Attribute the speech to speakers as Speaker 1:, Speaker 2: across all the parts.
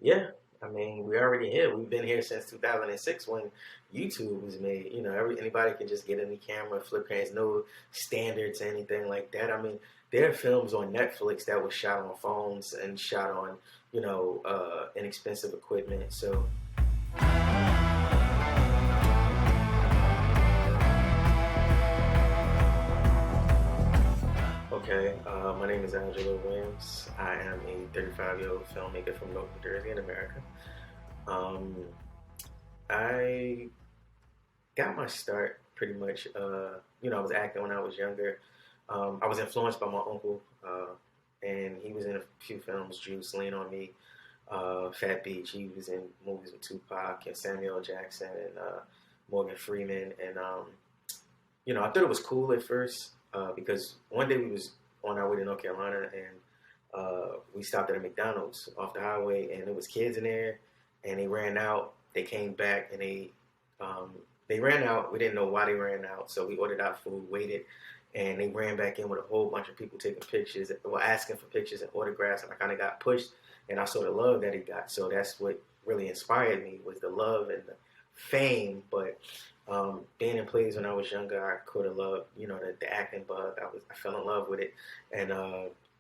Speaker 1: Yeah, I mean, we're already here. We've been here since 2006 when YouTube was made. Anybody can just get in the camera, flip cameras, no standards, anything like that. I mean, there are films on Netflix that were shot on phones and shot on, inexpensive equipment. So, okay, my name is Al-jalil Williams. I am a 35-year-old filmmaker from North New Jersey in America. Um, I got my start pretty much. I was acting when I was younger. I was influenced by my uncle, and he was in a few films. Juice, Lean on Me, Fat Beach. He was in movies with Tupac and Samuel L. Jackson and Morgan Freeman. And I thought it was cool at first because one day we was on our way to North Carolina and we stopped at a McDonald's off the highway, and there was kids in there, and they ran out. They came back and um, they ran out. We didn't know why they ran out, so we ordered our food, waited, and they ran back in with a whole bunch of people taking pictures, well, asking for pictures and autographs, and I kind of got pushed, and I saw the love that he got. So that's what really inspired me was the love and the fame. But being in plays when I was younger, I could have loved, the acting bug. I fell in love with it, and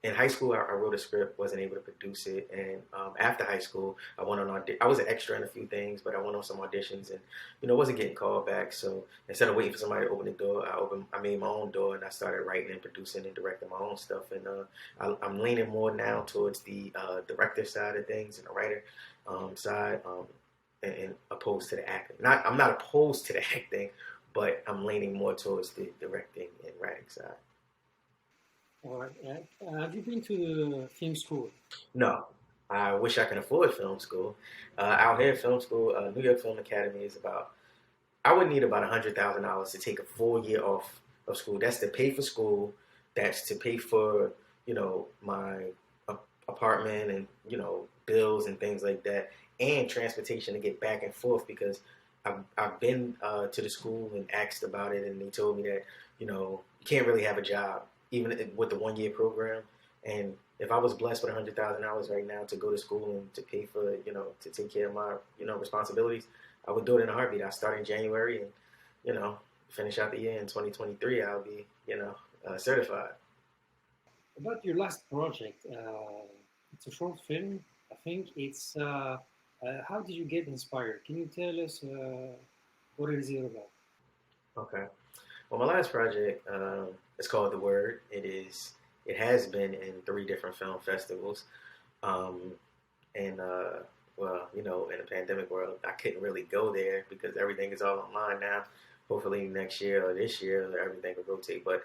Speaker 1: in high school, I wrote a script, wasn't able to produce it, and after high school, I went on I was an extra in a few things, but I went on some auditions, and wasn't getting called back. So instead of waiting for somebody to open the door, I made my own door, and I started writing and producing and directing my own stuff. And I'm leaning more now towards the director side of things and the writer side, and opposed to the acting. I'm not opposed to the acting, but I'm leaning more towards the directing and writing side.
Speaker 2: All right. Have you been to film school?
Speaker 1: No, I wish I could afford film school. Out here, film school, New York Film Academy is about. I would need about $100,000 to take a full year off of school. That's to pay for school. That's to pay for my apartment and bills and things like that, and transportation to get back and forth because I've been to the school and asked about it, and they told me that you can't really have a job even with the 1 year program. And if I was blessed with $100,000 right now to go to school and to pay for to take care of my responsibilities, I would do it in a heartbeat. I start in January and you know finish out the year in 2023. I'll be certified.
Speaker 2: About your last project, it's a short film. I think it's. How did you get inspired? Can you tell us what it is about?
Speaker 1: Okay. Well, my last project is called The Word. It has been in three different film festivals, um, and in the pandemic world, I couldn't really go there because everything is all online now. Hopefully next year or this year, everything will rotate. But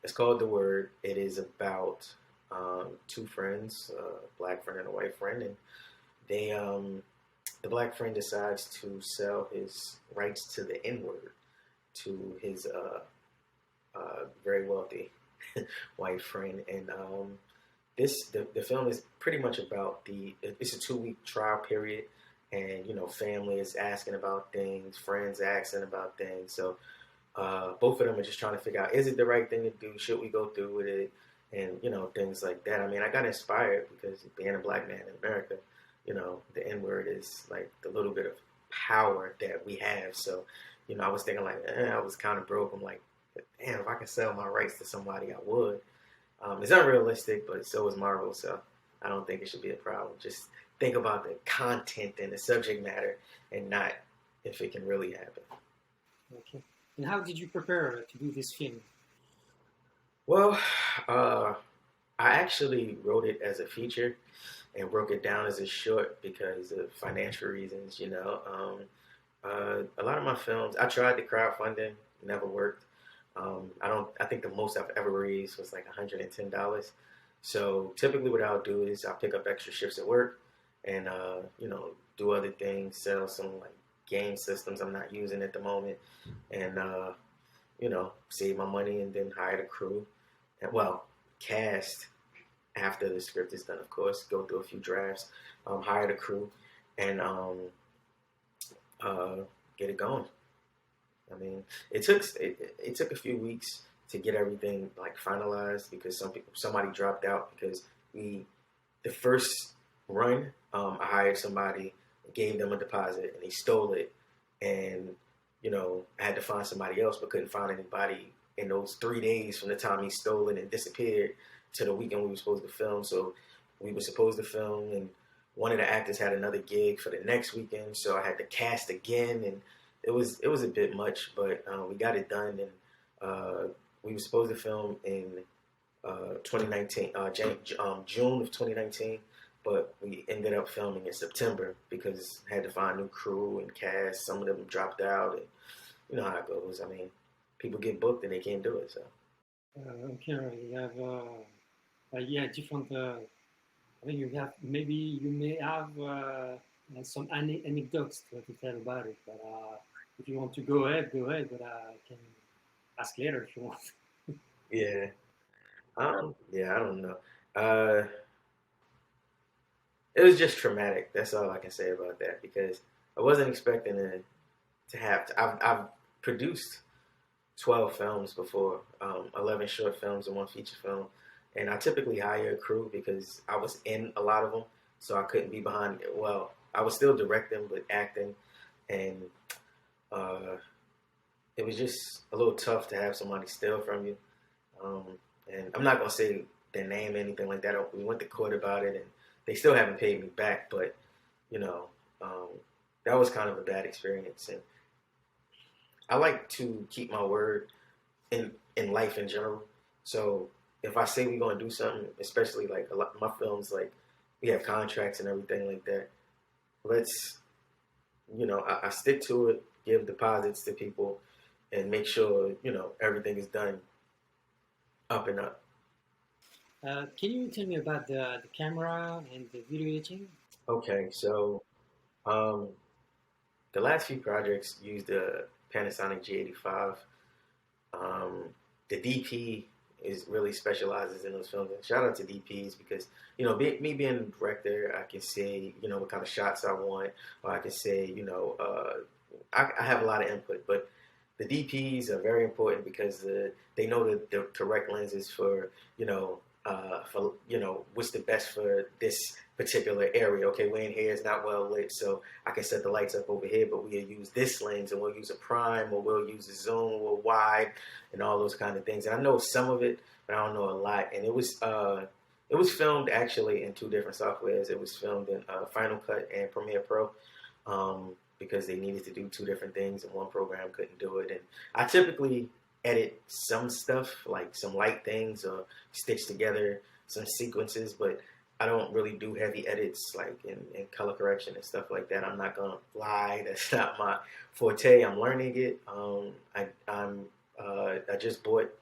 Speaker 1: it's called The Word. It is about two friends, a black friend and a white friend, and they the black friend decides to sell his rights to the N word to his very wealthy white friend, and the film is pretty much about it's a 2 week trial period, and family is asking about things, friends asking about things, so both of them are just trying to figure out, is it the right thing to do, should we go through with it, and things like that. I mean, I got inspired because being a black man in America, the N word is like the little bit of power that we have. So, I was thinking like, I was kind of broke. I'm like, damn, if I could sell my rights to somebody, I would. It's unrealistic, but so is Marvel. So I don't think it should be a problem. Just think about the content and the subject matter, and not if it can really happen.
Speaker 2: Okay. And how did you prepare to do this film?
Speaker 1: Well, uh, I actually wrote it as a feature and broke it down as a short because of financial reasons. A lot of my films, I tried the crowdfunding, never worked. I don't. I think the most I've ever raised was like $110. So typically, what I'll do is I'll pick up extra shifts at work, and do other things, sell some like game systems I'm not using at the moment, and save my money, and then hire the crew, and well, cast after the script is done, of course, go through a few drafts, hire the crew, and uh, get it going. I mean, it took a few weeks to get everything like finalized because somebody dropped out because the first run, I hired somebody, gave them a deposit, and he stole it. And, I had to find somebody else, but couldn't find anybody in those 3 days from the time he stole it and disappeared to the weekend we were supposed to film. So we were supposed to film, and one of the actors had another gig for the next weekend, so I had to cast again, and it was a bit much, but we got it done, and we were supposed to film in 2019, June of 2019, but we ended up filming in September because I had to find new crew and cast. Some of them dropped out, and you know how it goes. I mean, people get booked and they can't do it. So
Speaker 2: Okay, you have yeah, different. I think you have maybe you may have some anecdotes to tell about it, but if you want to go ahead, go ahead. But I can ask later if you want.
Speaker 1: yeah, I don't know. Uh, it was just traumatic. That's all I can say about that because I wasn't expecting to have. I've produced 12 films before, 11 short films and one feature film. And I typically hire a crew because I was in a lot of them, so I couldn't be behind. Well, I was still directing, but acting, and uh, it was just a little tough to have somebody steal from you. Um, and I'm not gonna say their name or anything like that. We went to court about it, and they still haven't paid me back. But you know, um, that was kind of a bad experience, and I like to keep my word in life in general. So if I say we're gonna do something, especially like a lot my films, like we have contracts and everything like that. Let's I stick to it, give deposits to people, and make sure everything is done up and up.
Speaker 2: Can you tell me about the camera and the video editing?
Speaker 1: Okay, so um, the last few projects used the Panasonic G85. Um, the DP is really specializes in those films. And shout out to DPs because me being a director, I can say what kind of shots I want, or I can say I have a lot of input. But the DPs are very important because they know the correct lenses for what's the best for this particular area. Okay, we're in here is not well lit, so I can set the lights up over here, but we'll use this lens and we'll use a prime or we'll use a zoom or wide and all those kind of things. And I know some of it, but I don't know a lot. And it was filmed actually in two different softwares. It was filmed in Final Cut and Premiere Pro. Because they needed to do two different things and one program couldn't do it. And I typically edit some stuff, like some light things or stitch together some sequences, but I don't really do heavy edits like in color correction and stuff like that. I'm not gonna lie, that's not my forte. I'm learning it. I just bought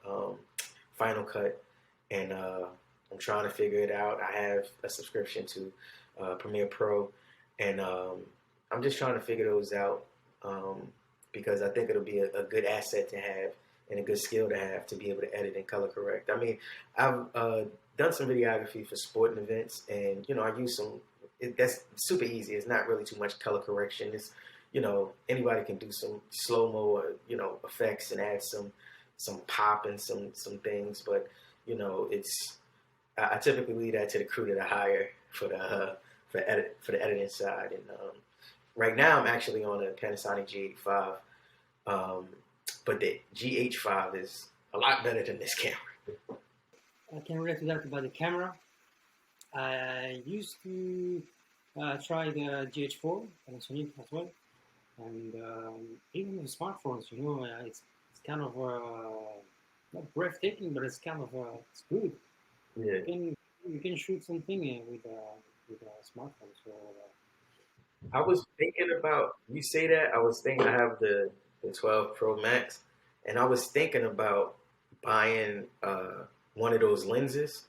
Speaker 1: Final Cut and I'm trying to figure it out. I have a subscription to Premiere Pro and I'm just trying to figure those out because I think it'll be a good asset to have and a good skill to have to be able to edit and color correct. I mean, I've done some videography for sporting events, and I use some. That's super easy. It's not really too much color correction. It's anybody can do some slow mo or effects and add some pop and some things, but it's I typically leave that to the crew that I hire for the editing side and. Right now, I'm actually on a Panasonic G85, but the GH5 is a lot better than this camera.
Speaker 2: I can relate to that about the camera. I used to try the GH4 Panasonic as well, and even the smartphones, it's kind of not breathtaking, but it's kind of it's good.
Speaker 1: Yeah.
Speaker 2: You can shoot something with a smartphone. So.
Speaker 1: I was thinking about you say that. I was thinking I have the 12 Pro Max, and I was thinking about buying one of those lenses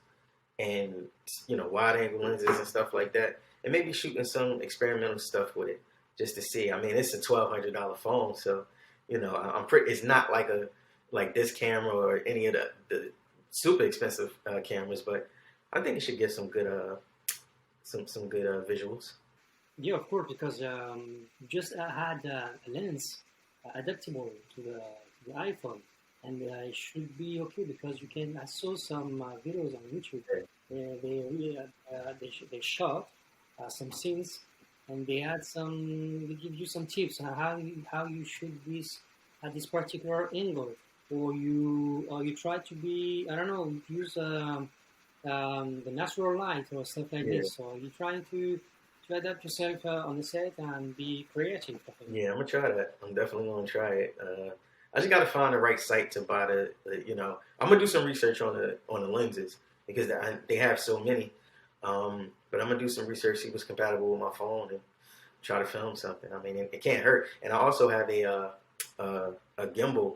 Speaker 1: and wide angle lenses and stuff like that, and maybe shooting some experimental stuff with it just to see. I mean, it's a $1,200 phone, so I'm pretty. It's not like this camera or any of the super expensive cameras, but I think it should get some good some good visuals.
Speaker 2: Yeah, of course, because just had a lens adaptable to the iPhone, and it should be okay because you can. I saw some videos on YouTube. They really they shot some scenes and they give you some tips on how you shoot this at this particular angle, or you try to be, I don't know, use the natural light or stuff like
Speaker 1: Yeah,
Speaker 2: this. So you're trying to adapt yourself on the set and be creative. I think.
Speaker 1: yeah, I'm gonna try that. I'm definitely gonna try it. I just gotta find the right site to buy I'm gonna do some research on the lenses because they have so many. But I'm gonna do some research, see what's compatible with my phone, and try to film something. I mean, it can't hurt. And I also have a gimbal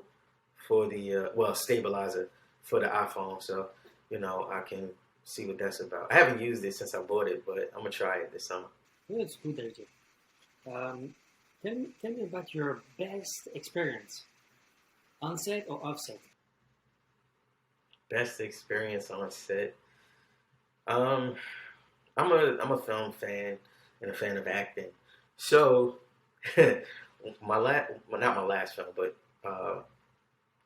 Speaker 1: for the stabilizer for the iPhone, so I can see what that's about. I haven't used it since I bought it, but I'm gonna try it this summer.
Speaker 2: Yeah, it's a good idea. Um, tell me about your best experience, on set or off set.
Speaker 1: Best experience on set. Um, I'm a film fan and a fan of acting. So not my last film, but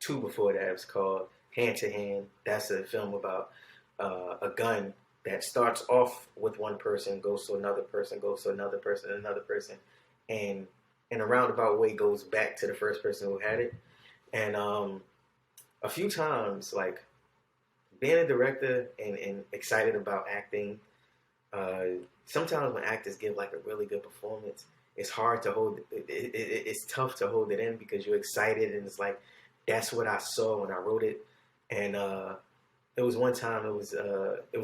Speaker 1: two before that was called Hand to Hand. That's a film about a gun that starts off with one person, goes to another person, goes to another person, and in a roundabout way goes back to the first person who had it. And a few times, like being a director and excited about acting, sometimes when actors give like a really good performance, it's hard to hold. It's tough to hold it in because you're excited and it's like that's what I saw when I wrote it. And it was one time. It was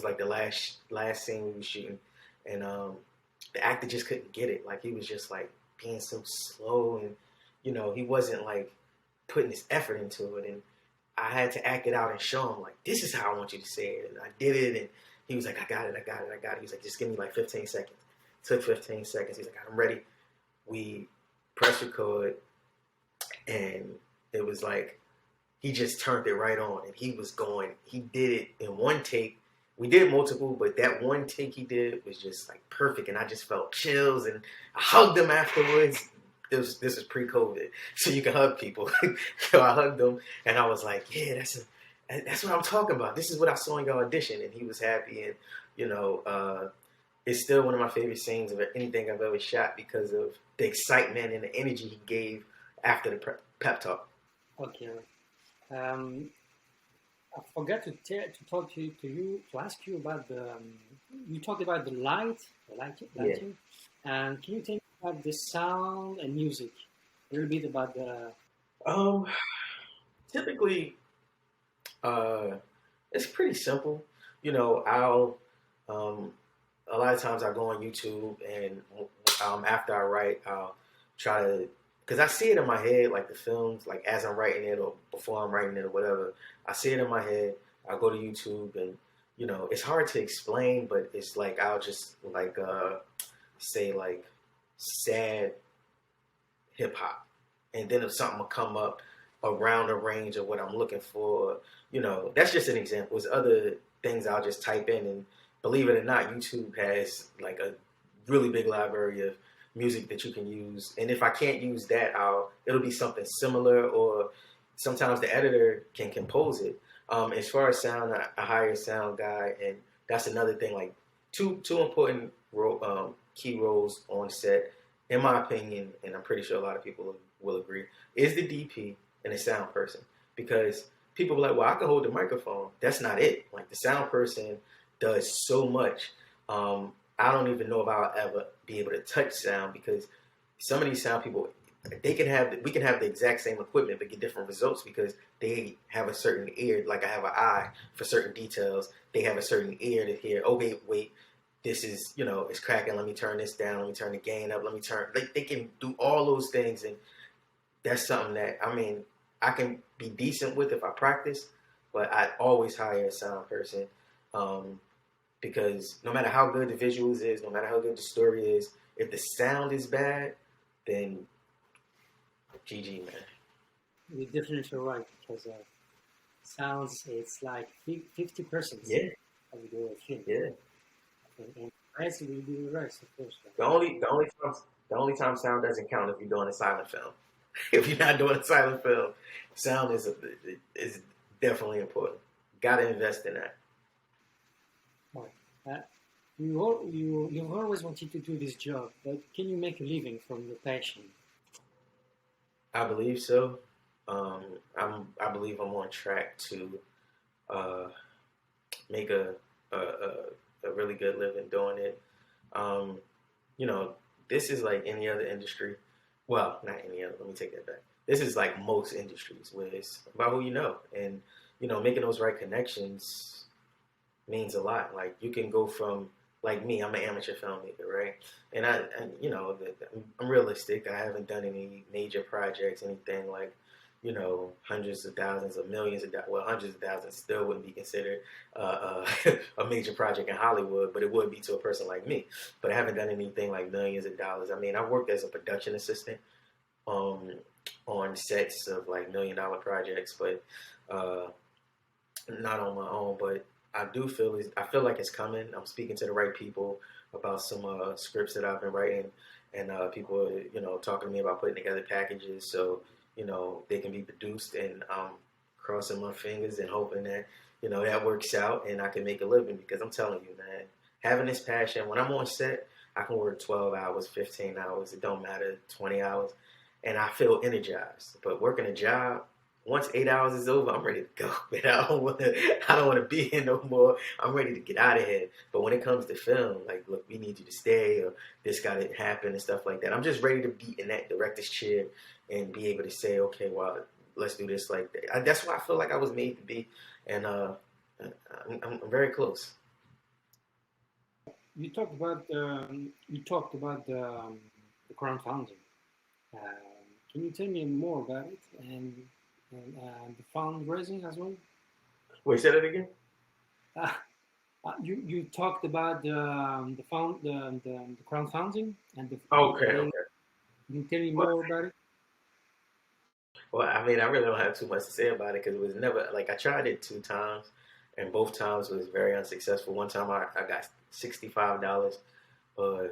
Speaker 1: like the last scene we were shooting, and the actor just couldn't get it. Like he was just like being so slow, and he wasn't like putting his effort into it. And I had to act it out and show him like this is how I want you to say it. And I did it, and he was like, I got it, I got it, I got it. He was like, just give me like 15 seconds. Took 15 seconds. He's like, I'm ready. We press record, and it was like he just turned it right on, and he was going. He did it in one take. We did multiple, but that one take he did was just like perfect, and I just felt chills, and I hugged him afterwards. This was pre-COVID, so you can hug people. So I hugged him, and I was like, "Yeah, that's what I'm talking about. This is what I saw in your audition," and he was happy, and it's still one of my favorite scenes of anything I've ever shot because of the excitement and the energy he gave after the pep talk.
Speaker 2: Okay. Um, I forgot to talk to you to ask you about the. You talked about
Speaker 1: Yeah.
Speaker 2: lighting, and can you tell me about the sound and music? A little bit about the.
Speaker 1: Um, Typically, uh, it's pretty simple. I'll a lot of times I go on YouTube and after I write, I'll try to because I see it in my head, like the films, like as I'm writing it or before I'm writing it or whatever. I see it in my head. I go to YouTube and it's hard to explain, but it's like I'll just like say like sad hip hop, and then if something will come up around the range of what I'm looking for, that's just an example. There's other things I'll just type in, and believe it or not, YouTube has like a really big library of music that you can use. And if I can't use that, it'll be something similar, or sometimes the editor can compose it. As far as sound, I hire a sound guy, and that's another thing. Like two important key roles on set, in my opinion, and I'm pretty sure a lot of people will agree, is the DP and the sound person. Because people are like, well, I can hold the microphone. That's not it. Like the sound person does so much. I don't even know if I'll ever be able to touch sound because some of these sound people, we can have the exact same equipment but get different results because they have a certain ear. Like I have an eye for certain details. They have a certain ear to hear. Okay, wait, this is it's cracking. Let me turn this down. Let me turn the gain up. Let me turn. They can do all those things, and that's something that I can be decent with if I practice. But I always hire a sound person. Because no matter how good the visuals is, no matter how good the story is, if the sound is bad, then GG, man.
Speaker 2: You're definitely right because sounds it's like 50%
Speaker 1: Yeah,
Speaker 2: of the film,
Speaker 1: yeah.
Speaker 2: and the rest will be the rest, of course.
Speaker 1: The only time sound doesn't count if you're doing a silent film. If you're not doing a silent film, sound is definitely important. Got to invest in that.
Speaker 2: Right. Uh, you've always wanted to do this job, but can you make a living from your passion?
Speaker 1: I believe so. Um, I believe I'm on track to uh, make a really good living doing it. Um, you know, this is like any other industry. Well, not any other. Let me take that back. This is like most industries where it's about who you know, and making those right connections means a lot. Like you can go from like me, I'm an amateur filmmaker, right? And I'm realistic. I haven't done any major projects, anything like hundreds of thousands of millions of dollars. Well, hundreds of thousands still wouldn't be considered a major project in Hollywood, but it would be to a person like me. But I haven't done anything like millions of dollars. I mean, I worked as a production assistant um, on sets of like $1 million projects, but uh, not on my own. But I feel like it's coming. I'm speaking to the right people about some scripts that I've been writing, and people are, talking to me about putting together packages so they can be produced. And I'm crossing my fingers and hoping that that works out and I can make a living, because I'm telling you, man, having this passion, when I'm on set, I can work 12 hours, 15 hours, it don't matter, 20 hours, and I feel energized. But working a job, once 8 hours is over, I'm ready to go. Man, I don't want to be here no more. I'm ready to get out of here. But when it comes to film, like, look, we need you to stay, or this got to happen and stuff like that. I'm just ready to be in that director's chair and be able to say, okay, well, let's do this like that. That's why I feel like I was made to be, and I'm very close.
Speaker 2: You talked about the crowdfunding. Can you tell me more about it and the fundraising as well?
Speaker 1: Wait, say that again?
Speaker 2: Uh, you talked about the crowdfunding and
Speaker 1: Okay,
Speaker 2: the.
Speaker 1: okay.
Speaker 2: Can you tell me
Speaker 1: Well,
Speaker 2: more about it?
Speaker 1: well, I mean, I really don't have too much to say about it because it was never like I tried it 2 times, and both times was very unsuccessful. One time I got $65 or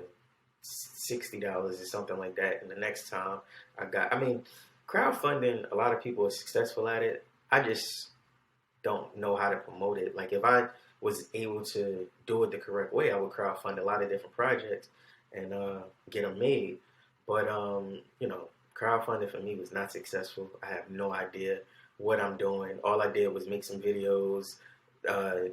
Speaker 1: $60 or something like that, and the next time I mean, crowdfunding. A lot of people are successful at it. I just don't know how to promote it. Like if I was able to do it the correct way, I would crowdfund a lot of different projects and get them made. But crowdfunding for me was not successful. I have no idea what I'm doing. All I did was make some videos, uh,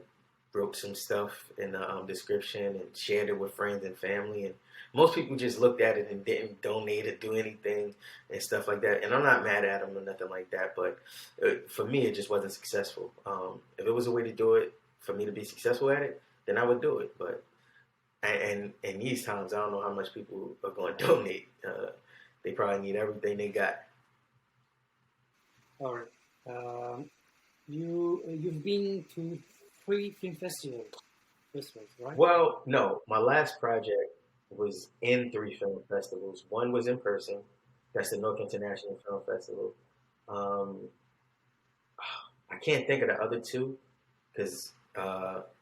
Speaker 1: wrote some stuff in the description, and shared it with friends and family. And most people just looked at it and didn't donate or do anything and stuff like that. And I'm not mad at them or nothing like that. But for me, it just wasn't successful. If it was a way to do it for me to be successful at it, then I would do it. But and these times, I don't know how much people are going to donate. They probably need everything they got.
Speaker 2: All right. You've been to 3 film festivals, right?
Speaker 1: Well, no, my last project was in 3 film festivals. One was in person. That's the North International Film Festival. Um, I can't think of the other two because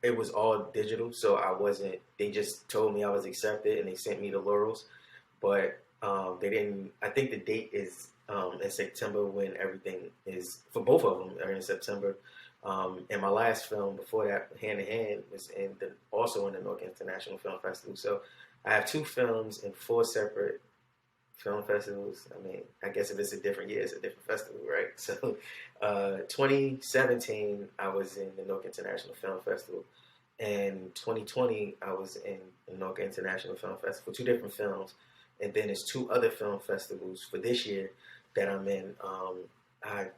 Speaker 1: it was all digital, so I wasn't. They just told me I was accepted and they sent me the laurels, but they didn't. I think the date is in September, when everything is for both of them are in September. And my last film before that, Hand in Hand, was also in the North International Film Festival. So I have 2 films in 4 separate film festivals. I mean, I guess if it's a different year, it's a different festival, right? So, 2017, I was in the North International Film Festival, and 2020, I was in the North International Film Festival, 2 different films, and then there's 2 other film festivals for this year that I'm in. I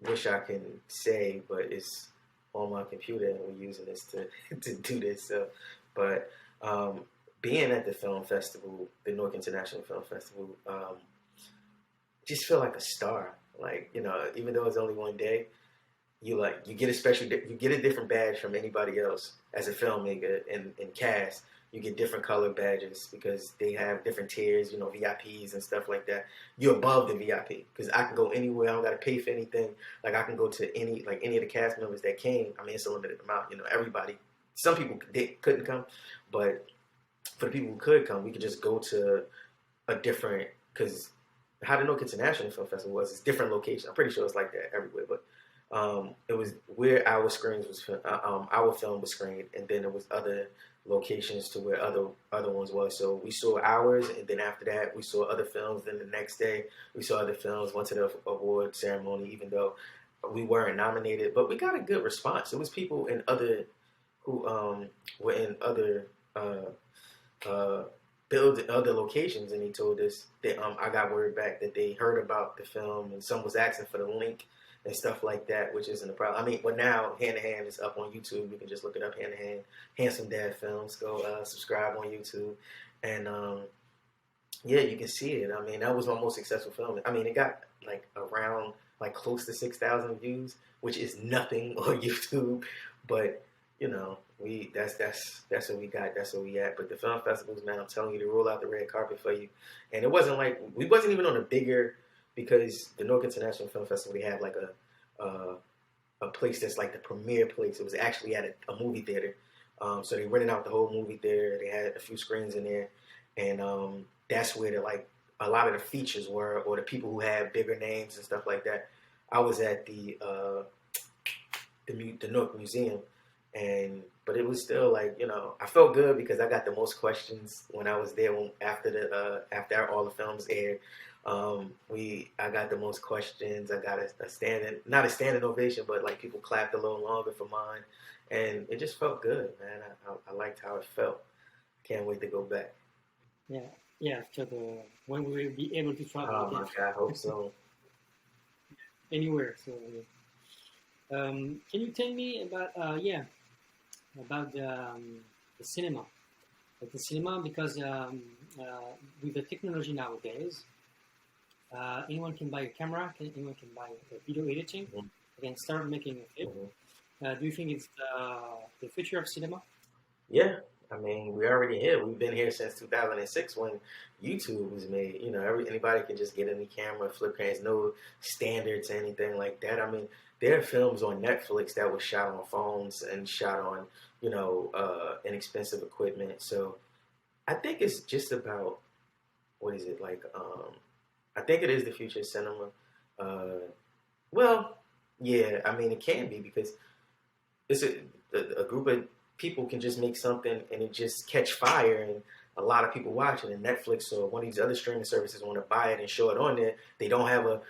Speaker 1: wish I can say, but it's on my computer and we're using this to to do this. So, but um, being at the film festival, the North International Film Festival, just feel like a star. Like even though it's only one day, you get a you get a different badge from anybody else as a filmmaker and cast. You get different color badges because they have different tiers, VIPs and stuff like that. You're above the VIP because I can go anywhere. I don't got to pay for anything. Like I can go to any of the cast members that came. I mean, it's a limited amount. Everybody. Some people couldn't come, but for the people who could come, we could just go to a different, because how the North International Film Festival was, it's different locations. I'm pretty sure it's like that everywhere, but it was where our screens was our film was screened, and then there was other locations to where other ones was. So we saw ours, and then after that, we saw other films. Then the next day, we saw other films. Went to the award ceremony, even though we weren't nominated, but we got a good response. It was people in other who were in other uh, build other locations, and he told us that I got word back that they heard about the film, and some was asking for the link and stuff like that, which isn't a problem. I mean, well now Hand to Hand is up on YouTube. You can just look it up, Hand to Hand, Handsome Dad Films. Go subscribe on YouTube, and yeah, you can see it. I mean, that was my most successful film. I mean, it got like around like close to 6,000 views, which is nothing on YouTube, but you know, that's what we got. That's what we at. But the film festivals, man, I'm telling you, to roll out the red carpet for you. And it wasn't like we wasn't even on a bigger, because the Newark International Film Festival, they have like a place that's like the premier place. It was actually at a movie theater. So they rented out the whole movie theater. They had a few screens in there, and that's where like a lot of the features were, or the people who had bigger names and stuff like that. I was at the Newark Museum, and but it was still like, you know, I felt good because I got the most questions when I was there after all the films aired. I got the most questions. I got a standing, not a standing ovation, but like people clapped a little longer for mine, and it just felt good, man. I liked how it felt. Can't wait to go back.
Speaker 2: Yeah, yeah. After the when we will be able to travel
Speaker 1: Oh my
Speaker 2: again
Speaker 1: God, I hope so.
Speaker 2: anywhere. So, can you tell me about about the cinema? Like the cinema, because with the technology nowadays, anyone can buy a camera. Anyone can buy a video editing.
Speaker 1: Mhm,
Speaker 2: They can start making a film.
Speaker 1: mhm.
Speaker 2: Do you think it's the future of cinema?
Speaker 1: Yeah, I mean, we're already here. We've been here since 2006 when YouTube was made. You know, anybody can just get any camera, flip cameras, no standards, anything like that. I mean, there are films on Netflix that were shot on phones and shot on, inexpensive equipment. So I think it's just about, what is it like? I think it is the future of cinema. Uh, well, yeah, I mean, it can be because it's a group of people can just make something and it just catch fire, and a lot of people watch it. And Netflix or one of these other streaming services want to buy it and show it on there. They don't have a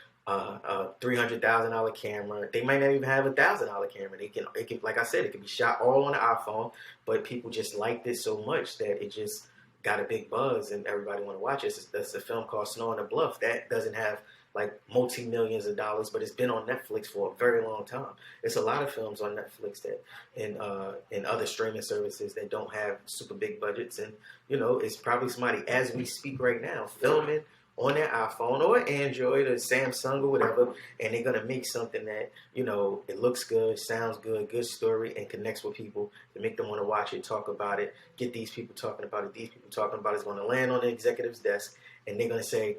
Speaker 1: $300,000 camera. They might not even have $1,000 camera. It can, like I said, it can be shot all on the iPhone, but people just liked it so much that it just got a big buzz and everybody want to watch it. That's a film called Snow on the Bluff that doesn't have like multi millions of dollars, but it's been on Netflix for a very long time. It's a lot of films on Netflix that and other streaming services that don't have super big budgets, and you know, it's probably somebody as we speak right now filming on their iPhone or Android or Samsung or whatever, and they're gonna make something that, you know, it looks good, sounds good, good story, and connects with people to make them want to watch it, talk about it, get these people talking about it. These people talking about it is going to land on the executive's desk, and they're gonna say,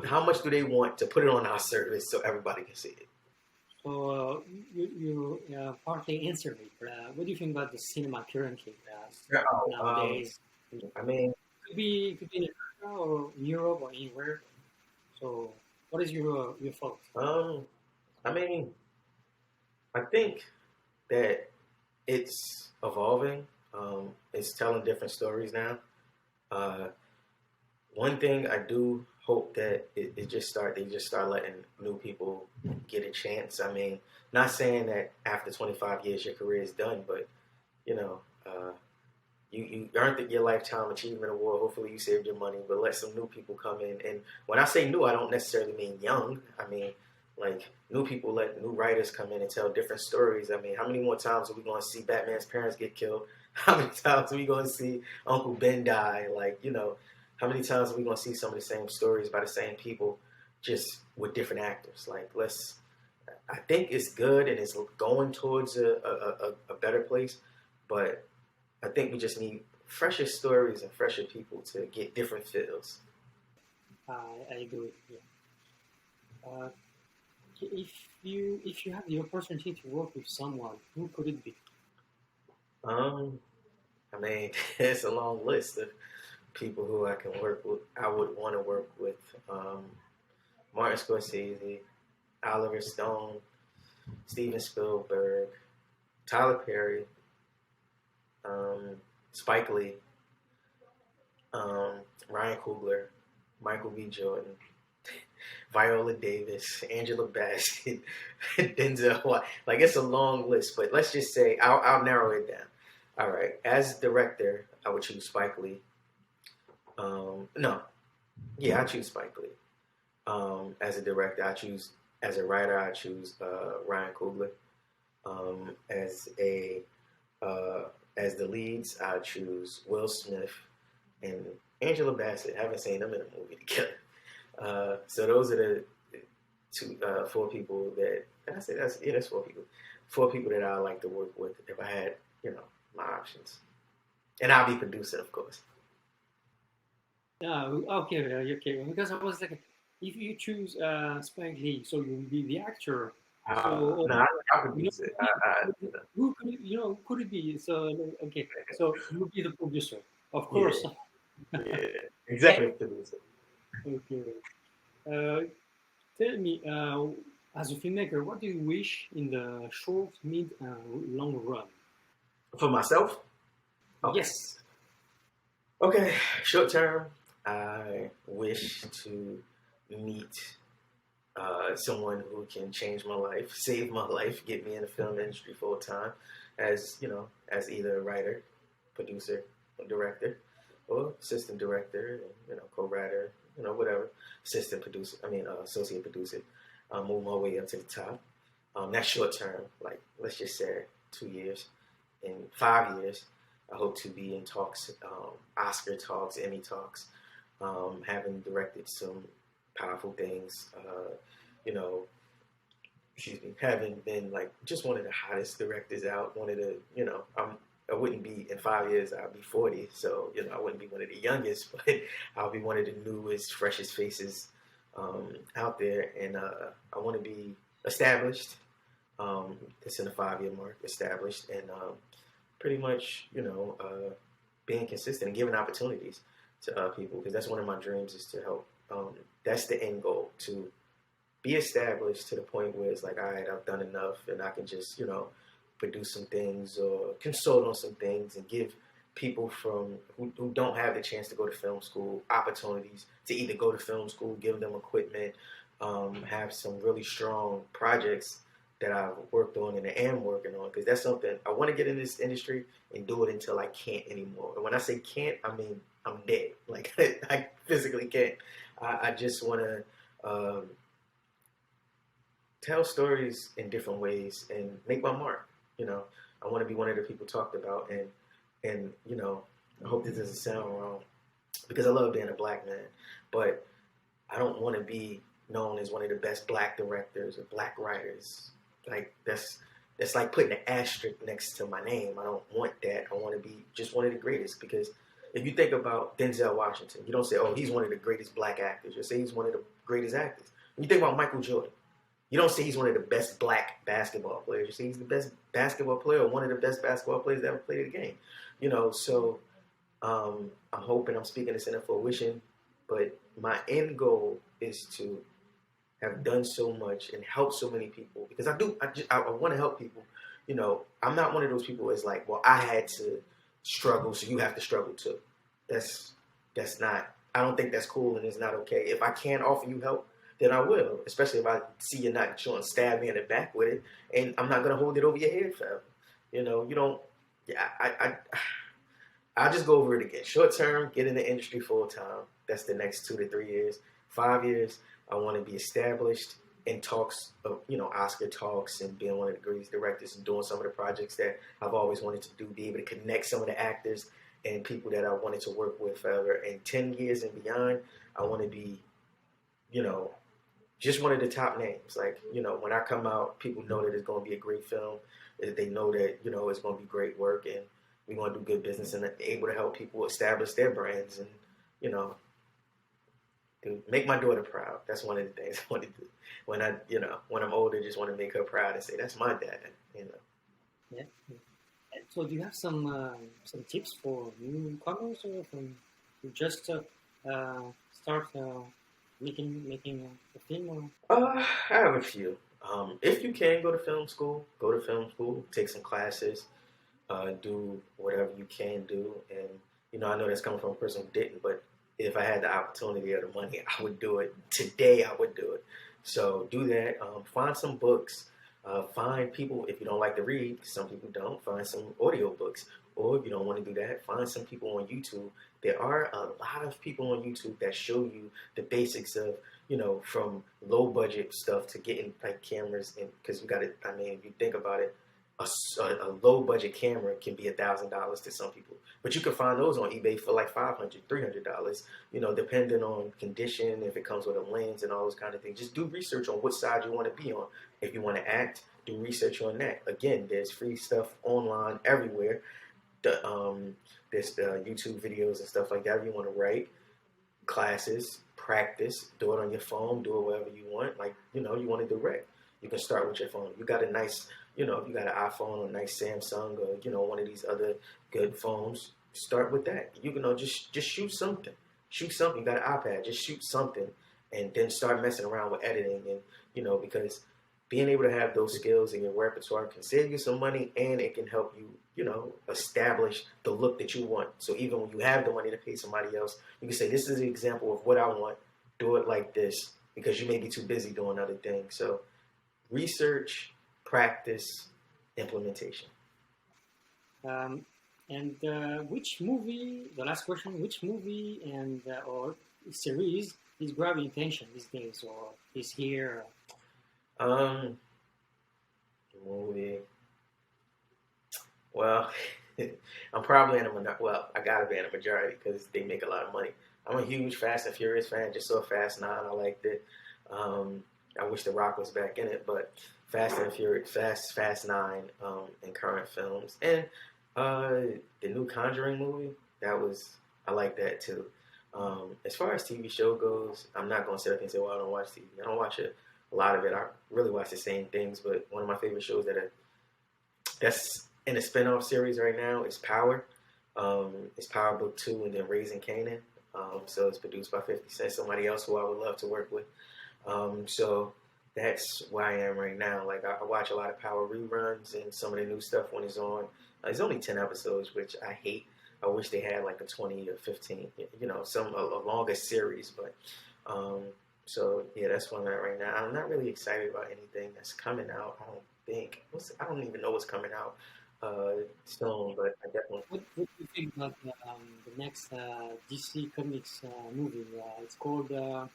Speaker 1: how much do they want to put it on our service so everybody can see it?
Speaker 2: So you partly answered it. But, what do you think about the cinema currently
Speaker 1: Yeah,
Speaker 2: nowadays?
Speaker 1: I mean,
Speaker 2: Could be in America or in Europe or anywhere. So, what is your thought?
Speaker 1: um, I mean, I think that it's evolving. It's telling different stories now. Uh, One thing I do hope that they just start letting new people get a chance. I mean, not saying that after 25 years your career is done, but you know, you earned your lifetime achievement award. Hopefully you saved your money, but let some new people come in. And when I say new, I don't necessarily mean young. I mean like new people, let new writers come in and tell different stories. I mean, how many more times are we going to see Batman's parents get killed? How many times are we going to see Uncle Ben die? Like, you know, how many times are we going to see some of the same stories by the same people, just with different actors? Like, I think it's good and it's going towards a better place, but I think we just need fresher stories and fresher people to get different feels.
Speaker 2: I agree. Yeah. Uh, if you have the opportunity to work with someone, who could it be?
Speaker 1: Um, I mean, it's a long list of people who I can work with. I would want to work with Martin Scorsese, Oliver Stone, Steven Spielberg, Tyler Perry, um, Spike Lee, um, Ryan Coogler, Michael B. Jordan, Viola Davis, Angela Bassett, Denzel. Like it's a long list, but let's just say I'll narrow it down. All right, as director, I would choose Spike Lee. No, yeah, I choose Spike Lee. As a director, I choose. As a writer, I choose Ryan Coogler. As a as the leads, I choose Will Smith and Angela Bassett. I haven't seen them in a movie together. So those are the two, four people that I say that's yeah, that's four people. Four people that I like to work with if I had, my options. And I'll be producing, of course.
Speaker 2: Okay, okay. Because I was like, if you choose Spike Lee, so you will be the actor. So
Speaker 1: No, I
Speaker 2: you know,
Speaker 1: produce it. I,
Speaker 2: who could it, who could it be? So okay, so you will be the producer, of
Speaker 1: yeah,
Speaker 2: course.
Speaker 1: yeah, executive producer.
Speaker 2: Okay. Uh, Tell me, as a filmmaker, what do you wish in the short, mid, and long run?
Speaker 1: For myself, okay,
Speaker 2: Yes.
Speaker 1: okay. Short term, I wish to meet someone who can change my life, save my life, get me in the film industry full time, as as either a writer, producer, or director, or assistant director, co-writer, whatever, assistant producer. I mean, associate producer. Move my way up to the top. That's short term. Like let's just say 2 years. In 5 years, I hope to be in talks, Oscar talks, Emmy talks, having directed some powerful things. You know, excuse me, having been like just one of the hottest directors out, one of the, I wouldn't be in 5 years. I'll be 40, so I wouldn't be one of the youngest, but I'll be one of the newest, freshest faces out there, and I want to be established. It's in the 5 year mark, established, and pretty much, being consistent and giving opportunities to people because that's one of my dreams is to help. That's the end goal to be established to the point where it's like, all right, I've done enough and I can just, produce some things or consult on some things and give people who don't have the chance to go to film school opportunities to either go to film school, give them equipment, have some really strong projects that I've worked on and am working on because that's something I want to get in this industry and do it until I can't anymore. And when I say can't, I mean I'm dead. Like I physically can't. I just want to tell stories in different ways and make my mark. I want to be one of the people talked about, and I hope this doesn't sound wrong because I love being a black man, but I don't want to be known as one of the best black directors or black writers. Like that's like putting an asterisk next to my name. I don't want that. I want to be just one of the greatest because if you think about Denzel Washington, you don't say, "Oh, he's one of the greatest black actors." You say he's one of the greatest actors. When you think about Michael Jordan, you don't say he's one of the best black basketball players. You say he's the best basketball player or one of the best basketball players that ever played the game. So I'm hoping I'm speaking this into fruition, but my end goal is to have done so much and helped so many people because I want to help people. I'm not one of those people that's like, well, I had to struggle, so you have to struggle too. That's not. I don't think that's cool and it's not okay. If I can offer you help, then I will. Especially if I see you're not trying to stab me in the back with it, and I'm not gonna hold it over your head forever. You don't. Yeah, I'll just go over it again. Short term, get in the industry full time. That's the next 2 to 3 years. 5 years, I want to be established in talks of, Oscar talks and being one of the greatest directors and doing some of the projects that I've always wanted to do, be able to connect some of the actors and people that I wanted to work with forever. And 10 years and beyond, I want to be, you know, just one of the top names. Like, when I come out, people know that it's going to be a great film. They know that, it's going to be great work and we're going to do good business and able to help people establish their brands and, to make my daughter proud. That's one of the things I want to do. When I'm older, just want to make her proud and say, that's my dad.
Speaker 2: Yeah. So, do you have some tips for newcomers or from who just start making a film?
Speaker 1: I have a few. If you can go to film school, take some classes. do whatever you can do. And I know that's coming from a person who didn't, but if I had the opportunity or the money, I would do it today. I would do it. So do that. Find some books. Find people, if you don't like to read, some people don't, find some audio books. Or if you don't want to do that, find some people on YouTube. There are a lot of people on YouTube that show you the basics of, from low budget stuff to getting like cameras. And because you got to, I mean, if you think about it, a low budget camera can be $1,000 to some people, but you can find those on eBay for like $500, $300. Depending on condition, if it comes with a lens and all those kind of things. Just do research on what side you want to be on. If you want to act, do research on that. Again, there's free stuff online everywhere. There's YouTube videos and stuff like that. If you want to write, classes, practice, do it on your phone, do it wherever you want. Like, you want to direct. You can start with your phone. You got a nice, if you got an iPhone or a nice Samsung or, one of these other good phones, start with that. You can just shoot something. Shoot something. You got an iPad, just shoot something and then start messing around with editing. And, because being able to have those skills in your repertoire can save you some money and it can help you, establish the look that you want. So even when you have the money to pay somebody else, you can say, this is an example of what I want. Do it like this, because you may be too busy doing other things. So research, practice, implementation.
Speaker 2: And which movie, the last question, which movie and or series is grabbing attention these days or is here?
Speaker 1: Movie. Well, I'm probably in a minority. Well, I gotta be in a majority because they make a lot of money. I'm a huge Fast and Furious fan. Just saw Fast 9. I liked it. I wish The Rock was back in it, but Fast and Furious, Fast 9, in current films, and the new Conjuring movie. I like that too. As far as TV show goes, I'm not gonna sit up and say, "Well, I don't watch TV." I don't watch a lot of it. I really watch the same things, but one of my favorite shows that's in a spinoff series right now is Power. It's Power Book 2 and then Raising Kanan. So it's produced by 50 Cent, somebody else who I would love to work with. So that's where I am right now. Like I watch a lot of Power reruns and some of the new stuff when it's on. It's only 10 episodes, which I hate. I wish they had like a 20 or 15, a longer series. But so yeah, that's where I'm at right now. I'm not really excited about anything that's coming out. I don't think. I don't even know what's coming out soon, but I definitely.
Speaker 2: What do you think about the next DC Comics movie? It's called the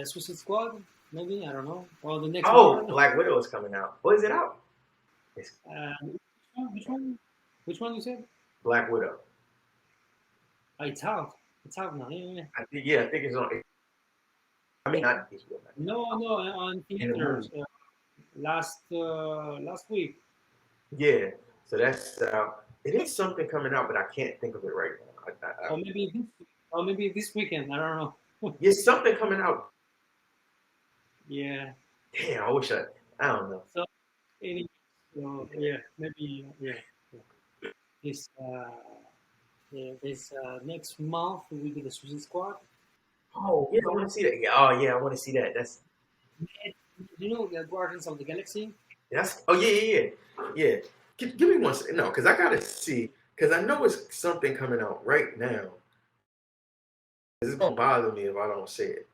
Speaker 2: Suicide Squad, maybe, I don't know. Or the next one.
Speaker 1: Black Widow is coming out. What is it out?
Speaker 2: Which one? Which one you said?
Speaker 1: Black Widow.
Speaker 2: Oh, it's out. It's out now. Yeah.
Speaker 1: I think it's on. I mean, not HBO.
Speaker 2: No, on theaters last week.
Speaker 1: Yeah, so that's it is something coming out, but I can't think of it right now.
Speaker 2: Or maybe this weekend. I don't know.
Speaker 1: There's something coming out.
Speaker 2: Yeah.
Speaker 1: Damn, I wish I don't know.
Speaker 2: So, yeah, maybe this next month will be the Suicide Squad.
Speaker 1: Oh yeah, I want to see that. Yeah, I want to see that. That's
Speaker 2: the Guardians of the Galaxy.
Speaker 1: That's yeah. Give me one second. No, because I gotta see. Because I know it's something coming out right now. It's gonna bother me if I don't see it.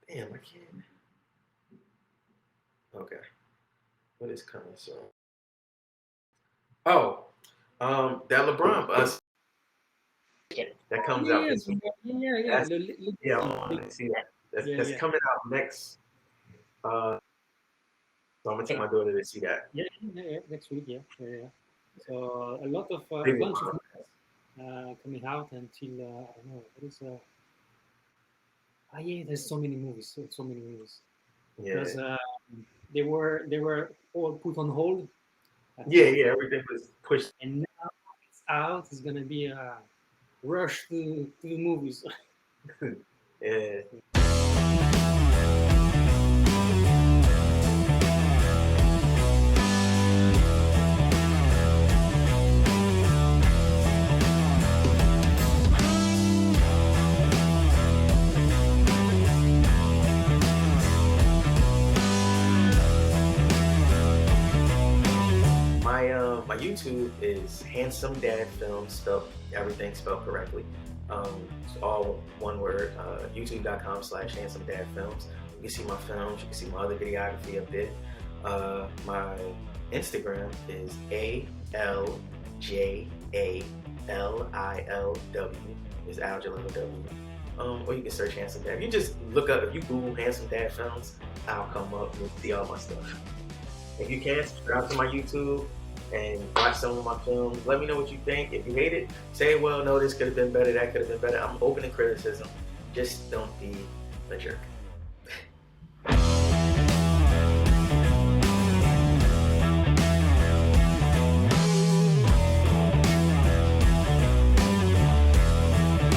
Speaker 1: Damn, I can't. Okay, what is coming soon? Oh, that LeBron bus. That comes out this week. Yeah, I want to see that. That's coming out next. So I'm gonna take my daughter to see that.
Speaker 2: Yeah, next week. Yeah. So a lot of a bunch of coming out until I don't know what is. There's so many movies.
Speaker 1: Yeah.
Speaker 2: Because they were all put on hold.
Speaker 1: Yeah, everything was pushed.
Speaker 2: And now it's out. It's gonna be a rush to the movies.
Speaker 1: Yeah. YouTube is Handsome Dad Films, spelled everything spelled correctly. It's all one word. YouTube.com/Handsome Dad Films. You can see my films. You can see my other videography up there. My Instagram is ALJALILW. Is Al-jalil W. Or you can search Handsome Dad. You just look up, if you Google Handsome Dad Films, I'll come up and see all my stuff. If you can, subscribe to my YouTube and watch some of my films. Let me know what you think. If you hate it, say, well, no, this could have been better, that could have been better. I'm open to criticism. Just don't be a jerk.